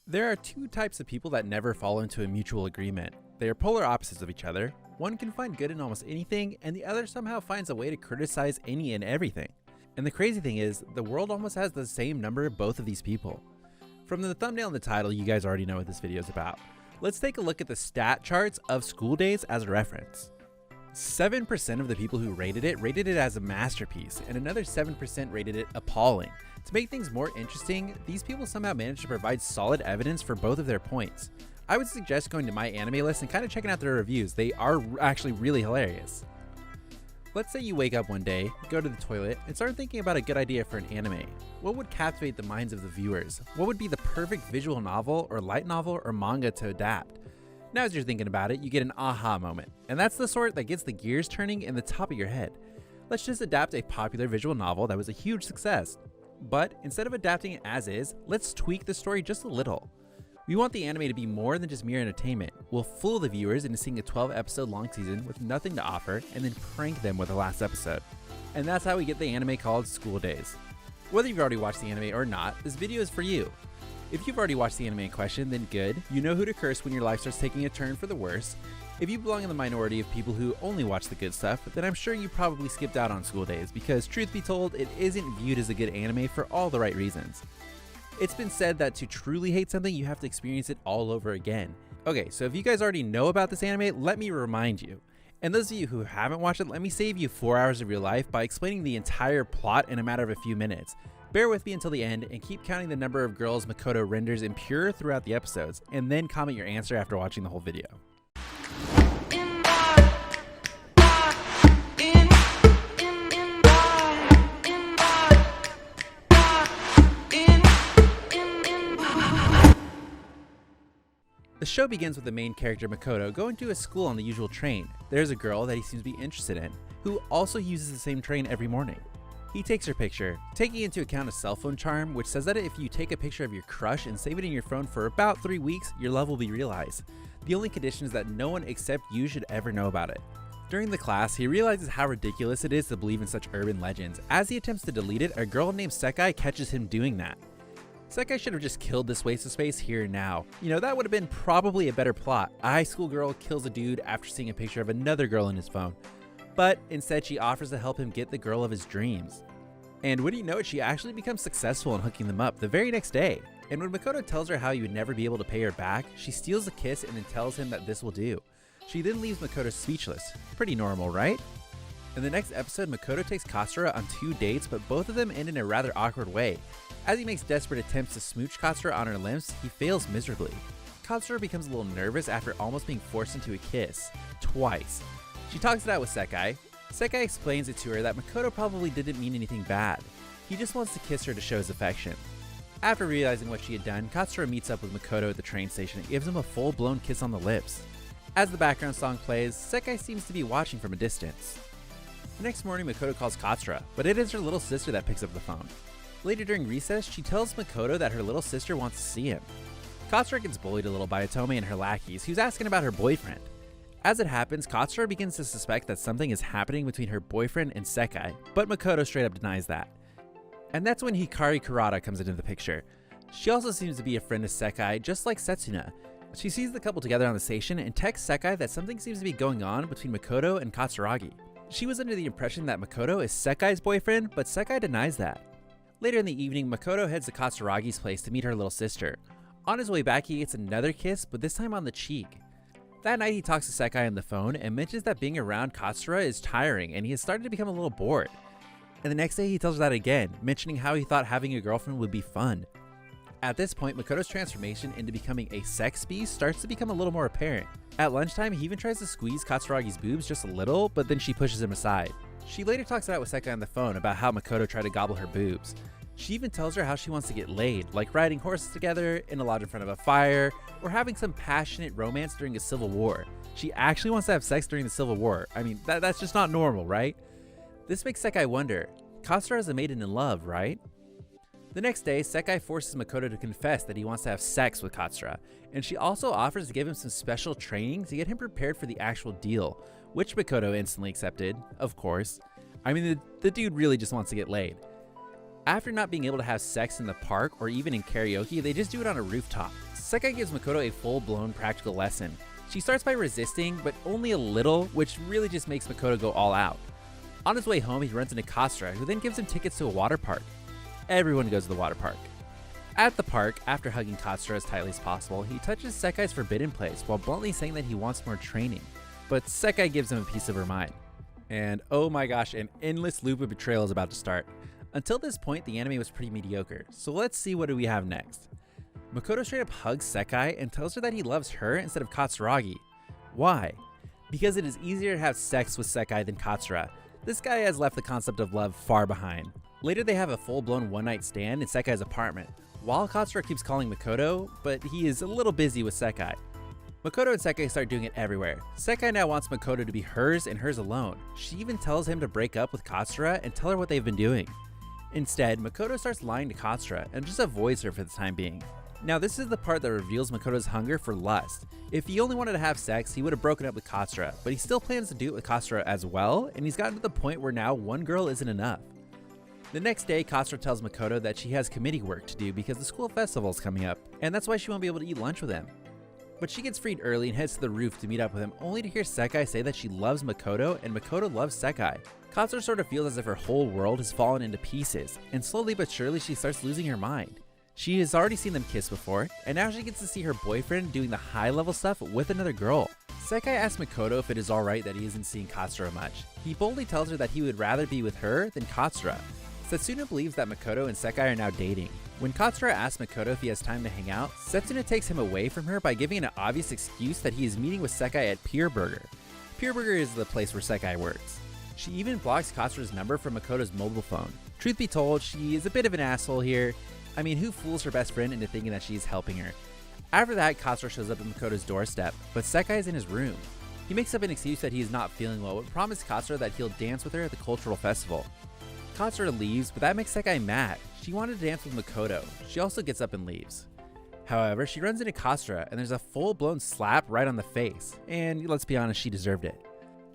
There are two types of people that never fall into a mutual agreement. They are polar opposites of each other. One can find good in almost anything, and the other somehow finds a way to criticize any and everything. And the crazy thing is, the world almost has the same number of both of these people. From the thumbnail and the title, you guys already know what this video is about. Let's take a look at the stat charts of School Daze as a reference. 7% of the people who rated it as a masterpiece, and another 7% rated it appalling. To make things more interesting, these people somehow managed to provide solid evidence for both of their points. I would suggest going to my anime list and kind of checking out their reviews. They are actually really hilarious. Let's say you wake up one day, go to the toilet, and start thinking about a good idea for an anime. What would captivate the minds of the viewers? What would be the perfect visual novel or light novel or manga to adapt? Now as you're thinking about it, you get an aha moment, and that's the sort that gets the gears turning in the top of your head. Let's just adapt a popular visual novel that was a huge success. But instead of adapting it as is, let's tweak the story just a little. We want the anime to be more than just mere entertainment. We'll fool the viewers into seeing a 12-episode long season with nothing to offer and then prank them with the last episode. And that's how we get the anime called School Daze. Whether you've already watched the anime or not, this video is for you. If you've already watched the anime in question, then good. You know who to curse when your life starts taking a turn for the worse. If you belong in the minority of people who only watch the good stuff, then I'm sure you probably skipped out on School Daze because, truth be told, it isn't viewed as a good anime for all the right reasons. It's been said that to truly hate something, you have to experience it all over again. Okay, so if you guys already know about this anime, let me remind you. And those of you who haven't watched it, let me save you 4 hours of your life by explaining the entire plot in a matter of a few minutes. Bear with me until the end and keep counting the number of girls Makoto renders impure throughout the episodes, and then comment your answer after watching the whole video. The show begins with the main character Makoto going to a school on the usual train. There's a girl that he seems to be interested in, who also uses the same train every morning. He takes her picture, taking into account a cell phone charm which says that if you take a picture of your crush and save it in your phone for about 3 weeks, your love will be realized. The only condition is that no one except you should ever know about it. During the class, he realizes how ridiculous it is to believe in such urban legends. As he attempts to delete it, a girl named Sekai catches him doing that. Sekai should have just killed this waste of space here and now. You know, that would have been probably a better plot. A high school girl kills a dude after seeing a picture of another girl in his phone. But instead she offers to help him get the girl of his dreams. And wouldn't you know it, she actually becomes successful in hooking them up the very next day. And when Makoto tells her how he would never be able to pay her back, she steals a kiss and then tells him that this will do. She then leaves Makoto speechless. Pretty normal, right? In the next episode, Makoto takes Katsura on 2 dates, but both of them end in a rather awkward way. As he makes desperate attempts to smooch Katsura on her lips, he fails miserably. Katsura becomes a little nervous after almost being forced into a kiss. Twice. She talks it out with Sekai. Sekai explains it to her that Makoto probably didn't mean anything bad. He just wants to kiss her to show his affection. After realizing what she had done, Katsura meets up with Makoto at the train station and gives him a full-blown kiss on the lips. As the background song plays, Sekai seems to be watching from a distance. The next morning, Makoto calls Katsura, but it is her little sister that picks up the phone. Later during recess, she tells Makoto that her little sister wants to see him. Katsura gets bullied a little by Otome and her lackeys, who's asking about her boyfriend. As it happens, Katsura begins to suspect that something is happening between her boyfriend and Sekai, but Makoto straight up denies that. And that's when Hikari Kurata comes into the picture. She also seems to be a friend of Sekai, just like Setsuna. She sees the couple together on the station and texts Sekai that something seems to be going on between Makoto and Katsuragi. She was under the impression that Makoto is Sekai's boyfriend, but Sekai denies that. Later in the evening, Makoto heads to Katsuragi's place to meet her little sister. On his way back, he gets another kiss, but this time on the cheek. That night, he talks to Sekai on the phone and mentions that being around Katsura is tiring and he has started to become a little bored. And the next day, he tells her that again, mentioning how he thought having a girlfriend would be fun. At this point, Makoto's transformation into becoming a sex beast starts to become a little more apparent. At lunchtime, he even tries to squeeze Katsuragi's boobs just a little, but then she pushes him aside. She later talks it out with Sekai on the phone about how Makoto tried to gobble her boobs. She even tells her how she wants to get laid, like riding horses together, in a lodge in front of a fire, or having some passionate romance during a civil war. She actually wants to have sex during the Civil War. I mean, that's just not normal, right? This makes Sekai wonder, Katsura is a maiden in love, right? The next day, Sekai forces Makoto to confess that he wants to have sex with Katsura, and she also offers to give him some special training to get him prepared for the actual deal, which Makoto instantly accepted, of course. I mean, the dude really just wants to get laid. After not being able to have sex in the park or even in karaoke, they just do it on a rooftop. Sekai gives Makoto a full-blown practical lesson. She starts by resisting, but only a little, which really just makes Makoto go all out. On his way home, he runs into Katsura, who then gives him tickets to a water park. Everyone goes to the water park. At the park, after hugging Katsura as tightly as possible, he touches Sekai's forbidden place while bluntly saying that he wants more training. But Sekai gives him a piece of her mind. And oh my gosh, an endless loop of betrayal is about to start. Until this point, the anime was pretty mediocre, so let's see what do we have next. Makoto straight up hugs Sekai and tells her that he loves her instead of Katsuragi. Why? Because it is easier to have sex with Sekai than Katsura. This guy has left the concept of love far behind. Later they have a full-blown one-night stand in Sekai's apartment, while Katsura keeps calling Makoto, but he is a little busy with Sekai. Makoto and Sekai start doing it everywhere. Sekai now wants Makoto to be hers and hers alone. She even tells him to break up with Katsura and tell her what they've been doing. Instead, Makoto starts lying to Katsura and just avoids her for the time being. Now this is the part that reveals Makoto's hunger for lust. If he only wanted to have sex, he would have broken up with Katsura, but he still plans to do it with Katsura as well, and he's gotten to the point where now one girl isn't enough. The next day, Katsura tells Makoto that she has committee work to do because the school festival is coming up, and that's why she won't be able to eat lunch with him. But she gets freed early and heads to the roof to meet up with him, only to hear Sekai say that she loves Makoto and Makoto loves Sekai. Katsura sort of feels as if her whole world has fallen into pieces, and slowly but surely she starts losing her mind. She has already seen them kiss before, and now she gets to see her boyfriend doing the high-level stuff with another girl. Sekai asks Makoto if it is alright that he isn't seeing Katsura much. He boldly tells her that he would rather be with her than Katsura. Setsuna believes that Makoto and Sekai are now dating. When Katsura asks Makoto if he has time to hang out, Setsuna takes him away from her by giving an obvious excuse that he is meeting with Sekai at Pure Burger. Pure Burger is the place where Sekai works. She even blocks Katsura's number from Makoto's mobile phone. Truth be told, she is a bit of an asshole here. I mean, who fools her best friend into thinking that she's helping her? After that, Katsura shows up at Makoto's doorstep, but Sekai is in his room. He makes up an excuse that he is not feeling well, but promises Katsura that he'll dance with her at the cultural festival. Katsura leaves, but that makes Sekai mad. She wanted to dance with Makoto. She also gets up and leaves. However, she runs into Katsura, and there's a full-blown slap right on the face. And let's be honest, she deserved it.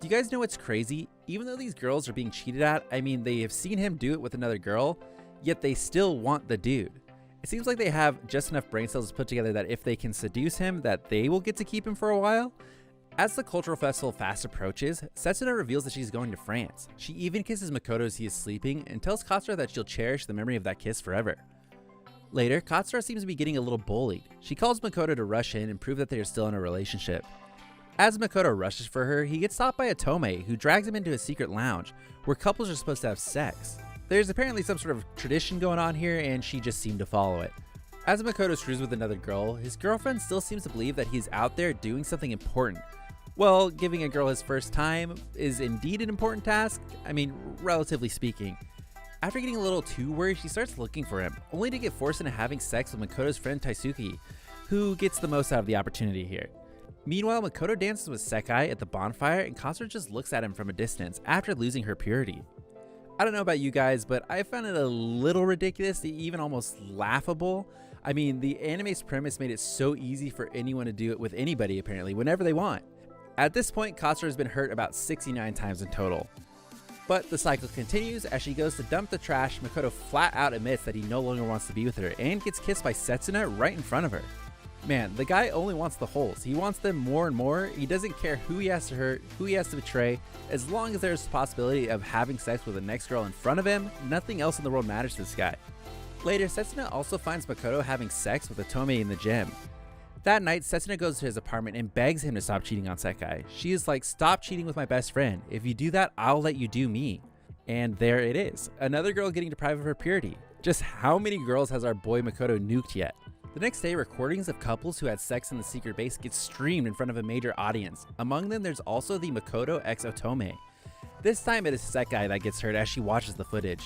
Do you guys know what's crazy? Even though these girls are being cheated at, I mean, they have seen him do it with another girl, yet they still want the dude. It seems like they have just enough brain cells to put together that if they can seduce him, that they will get to keep him for a while. As the cultural festival fast approaches, Setsuna reveals that she's going to France. She even kisses Makoto as he is sleeping and tells Katsura that she'll cherish the memory of that kiss forever. Later, Katsura seems to be getting a little bullied. She calls Makoto to rush in and prove that they are still in a relationship. As Makoto rushes for her, he gets stopped by Otome, who drags him into a secret lounge, where couples are supposed to have sex. There's apparently some sort of tradition going on here, and she just seemed to follow it. As Makoto screws with another girl, his girlfriend still seems to believe that he's out there doing something important. Well, giving a girl his first time is indeed an important task, I mean, relatively speaking. After getting a little too worried, she starts looking for him, only to get forced into having sex with Makoto's friend Taisuke, who gets the most out of the opportunity here. Meanwhile, Makoto dances with Sekai at the bonfire, and Katsura just looks at him from a distance after losing her purity. I don't know about you guys, but I found it a little ridiculous, even almost laughable. I mean, the anime's premise made it so easy for anyone to do it with anybody, apparently, whenever they want. At this point, Katsura has been hurt about 69 times in total. But the cycle continues. As she goes to dump the trash, Makoto flat out admits that he no longer wants to be with her and gets kissed by Setsuna right in front of her. Man, the guy only wants the holes. He wants them more and more. He doesn't care who he has to hurt, who he has to betray. As long as there's the possibility of having sex with the next girl in front of him, nothing else in the world matters to this guy. Later, Setsuna also finds Makoto having sex with Otome in the gym. That night, Setsuna goes to his apartment and begs him to stop cheating on Sekai. She is like, "Stop cheating with my best friend. If you do that, I'll let you do me." And there it is. Another girl getting deprived of her purity. Just how many girls has our boy Makoto nuked yet? The next day, recordings of couples who had sex in the secret base get streamed in front of a major audience. Among them, there's also the Makoto x Otome. This time it is Sekai that gets hurt as she watches the footage.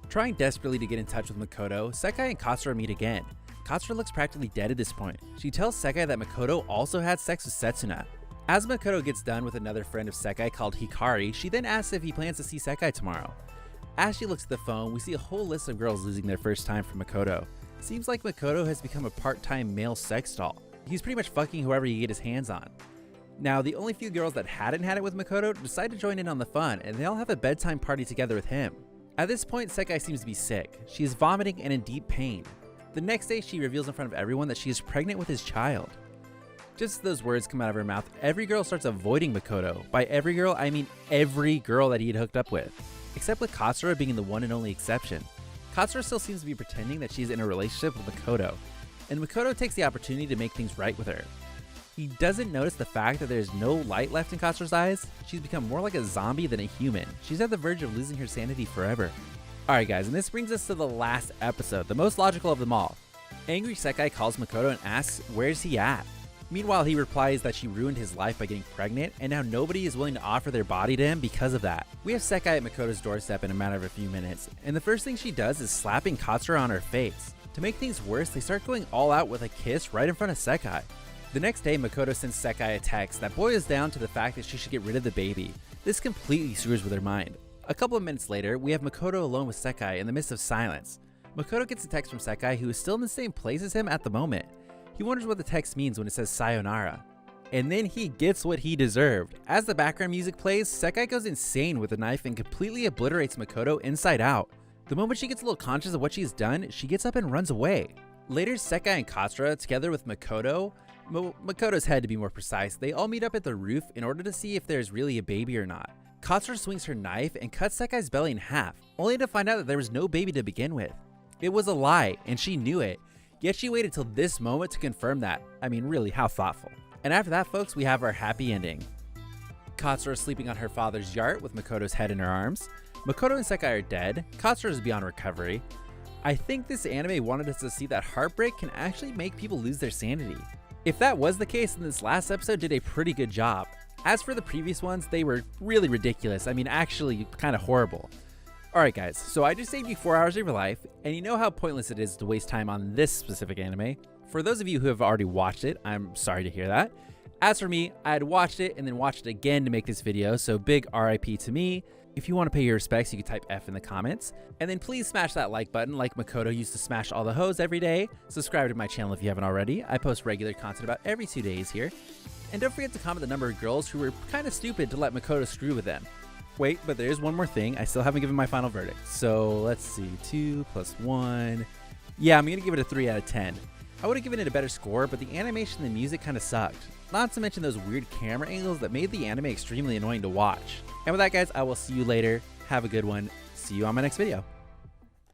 Trying desperately to get in touch with Makoto, Sekai and Katsura meet again. Katsura looks practically dead at this point. She tells Sekai that Makoto also had sex with Setsuna. As Makoto gets done with another friend of Sekai called Hikari, she then asks if he plans to see Sekai tomorrow. As she looks at the phone, we see a whole list of girls losing their first time for Makoto. Seems like Makoto has become a part-time male sex doll. He's pretty much fucking whoever he can get his hands on. Now, the only few girls that hadn't had it with Makoto decide to join in on the fun, and they all have a bedtime party together with him. At this point, Sekai seems to be sick. She is vomiting and in deep pain. The next day, she reveals in front of everyone that she is pregnant with his child. Just as those words come out of her mouth, every girl starts avoiding Makoto. By every girl, I mean every girl that he had hooked up with, except with Katsura being the one and only exception. Katsura still seems to be pretending that she's in a relationship with Makoto, and Makoto takes the opportunity to make things right with her. He doesn't notice the fact that there's no light left in Katsura's eyes. She's become more like a zombie than a human. She's at the verge of losing her sanity forever. Alright guys, and this brings us to the last episode, the most logical of them all. Angry Sekai calls Makoto and asks, where's he at? Meanwhile, he replies that she ruined his life by getting pregnant, and now nobody is willing to offer their body to him because of that. We have Sekai at Makoto's doorstep in a matter of a few minutes, and the first thing she does is slapping Katsura on her face. To make things worse, they start going all out with a kiss right in front of Sekai. The next day, Makoto sends Sekai a text that boils down to the fact that she should get rid of the baby. This completely screws with her mind. A couple of minutes later, we have Makoto alone with Sekai in the midst of silence. Makoto gets a text from Sekai, who is still in the same place as him at the moment. He wonders what the text means when it says sayonara. And then he gets what he deserved. As the background music plays, Sekai goes insane with a knife and completely obliterates Makoto inside out. The moment she gets a little conscious of what she's done, she gets up and runs away. Later, Sekai and Katsura, together with Makoto's head to be more precise, they all meet up at the roof in order to see if there's really a baby or not. Katsura swings her knife and cuts Sekai's belly in half, only to find out that there was no baby to begin with. It was a lie, and she knew it. Yet she waited till this moment to confirm that. I mean, really, how thoughtful. And after that, folks, we have our happy ending. Katsura is sleeping on her father's yacht with Makoto's head in her arms. Makoto and Sekai are dead. Katsura is beyond recovery. I think this anime wanted us to see that heartbreak can actually make people lose their sanity. If that was the case, then this last episode did a pretty good job. As for the previous ones, they were really ridiculous. I mean, actually kind of horrible. Alright guys, so I just saved you 4 hours of your life, and you know how pointless it is to waste time on this specific anime. For those of you who have already watched it, I'm sorry to hear that. As for me, I had watched it and then watched it again to make this video, so big RIP to me. If you want to pay your respects, you can type F in the comments. And then please smash that like button like Makoto used to smash all the hoes every day. Subscribe to my channel if you haven't already. I post regular content about every 2 days here. And don't forget to comment the number of girls who were kind of stupid to let Makoto screw with them. Wait, but there's one more thing. I still haven't given my final verdict. So let's see, 2 + 1. Yeah, I'm going to give it a 3 out of 10. I would have given it a better score, but the animation and the music kind of sucked. Not to mention those weird camera angles that made the anime extremely annoying to watch. And with that guys, I will see you later. Have a good one. See you on my next video.